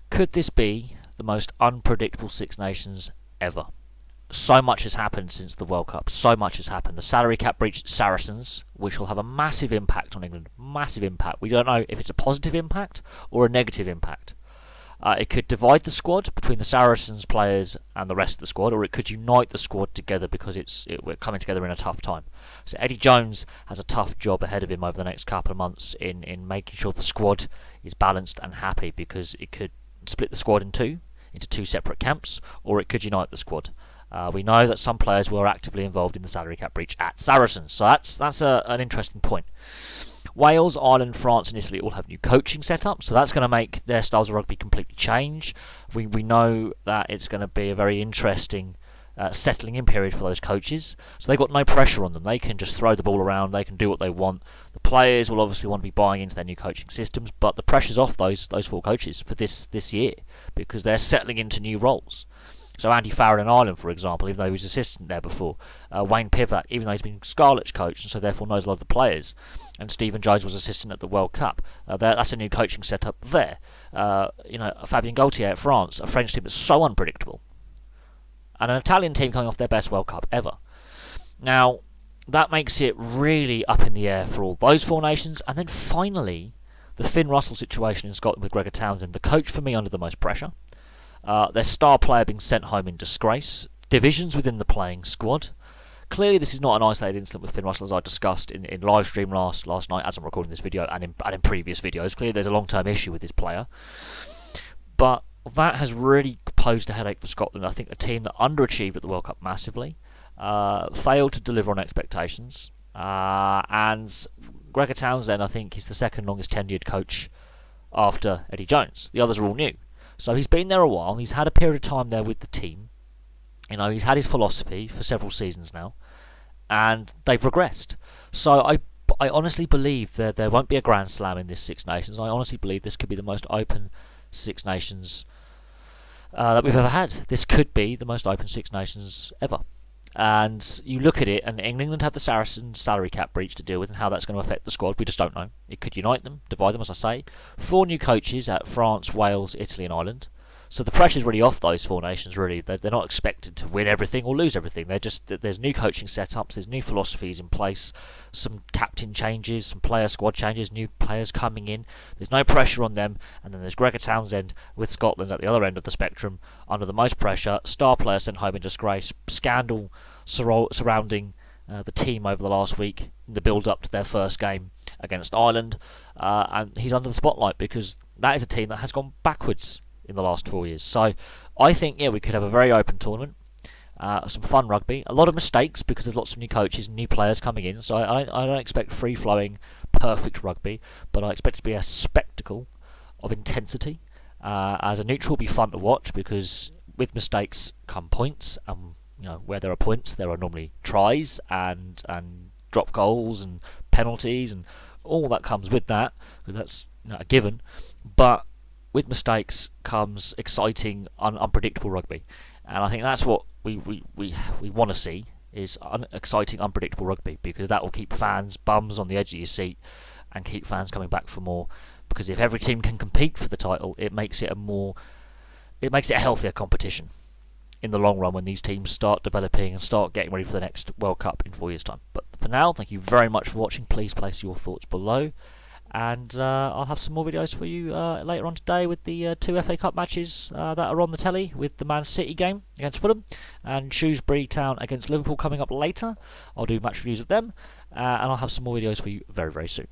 Could this be the most unpredictable Six Nations ever? So much has happened since the World Cup. So much has happened. The salary cap breach Saracens, which will have a massive impact on England. Massive impact. We don't know if it's a positive impact or a negative impact. It could divide the squad between the Saracens players and the rest of the squad, or it could unite the squad together because we're coming together in a tough time. So Eddie Jones has a tough job ahead of him over the next couple of months in making sure the squad is balanced and happy, because it could split the squad into two separate camps, or it could unite the squad. We know that some players were actively involved in the salary cap breach at Saracens, so that's an interesting point. Wales, Ireland, France and Italy all have new coaching setups, so that's going to make their styles of rugby completely change. We know that it's going to be a very interesting settling in period for those coaches, so they've got no pressure on them. They can just throw the ball around, they can do what they want. The players will obviously want to be buying into their new coaching systems, but the pressure's off those four coaches for this year, because they're settling into new roles. So Andy Farrell in Ireland, for example, even though he was assistant there before. Wayne Pivac, even though he's been Scarlet's coach, and so therefore knows a lot of the players. And Stephen Jones was assistant at the World Cup. That's a new coaching setup there. Fabien Gaultier at France, a French team that's so unpredictable. And an Italian team coming off their best World Cup ever. Now, that makes it really up in the air for all those four nations. And then finally, the Finn Russell situation in Scotland with Gregor Townsend, the coach for me under the most pressure. Their star player being sent home in disgrace. Divisions within the playing squad. Clearly, this is not an isolated incident with Finn Russell, as I discussed in live stream last night, as I'm recording this video, and in previous videos. Clearly, there's a long-term issue with this player. But that has really posed a headache for Scotland. I think a team that underachieved at the World Cup massively, failed to deliver on expectations, and Gregor Townsend, I think, is the second longest tenured coach after Eddie Jones. The others are all new. So he's been there a while. He's had a period of time there with the team. He's had his philosophy for several seasons now, and they've regressed. So I honestly believe that there won't be a Grand Slam in this Six Nations. I honestly believe this could be the most open Six Nations that we've ever had. This could be the most open Six Nations ever. And you look at it, and England have the Saracens salary cap breach to deal with, and how that's going to affect the squad, we just don't know. It could unite them, divide them, as I say. 4 new coaches at France, Wales, Italy and Ireland. So the pressure's really off those four nations, really. They're not expected to win everything or lose everything. There's new coaching setups, there's new philosophies in place, some captain changes, some player squad changes, new players coming in. There's no pressure on them. And then there's Gregor Townsend with Scotland at the other end of the spectrum, under the most pressure. Star player sent home in disgrace. Scandal surrounding the team over the last week in the build-up to their first game against Ireland. And he's under the spotlight because that is a team that has gone backwards in the last 4 years. So I think, we could have a very open tournament, some fun rugby, a lot of mistakes because there's lots of new coaches and new players coming in. So I don't expect free-flowing, perfect rugby, but I expect it to be a spectacle of intensity. As a neutral, it'll be fun to watch because with mistakes come points, and where there are points, there are normally tries and drop goals and penalties and all that comes with that, because that's a given. But with mistakes comes exciting, unpredictable rugby, and I think that's what we want to see, is exciting, unpredictable rugby, because that will keep fans bums on the edge of your seat and keep fans coming back for more. Because if every team can compete for the title, it makes it a healthier competition in the long run when these teams start developing and start getting ready for the next World Cup in 4 years' time. But for now, thank you very much for watching. Please place your thoughts below. And I'll have some more videos for you later on today with the 2 FA Cup matches that are on the telly, with the Man City game against Fulham and Shrewsbury Town against Liverpool coming up later. I'll do match reviews of them, and I'll have some more videos for you very, very soon.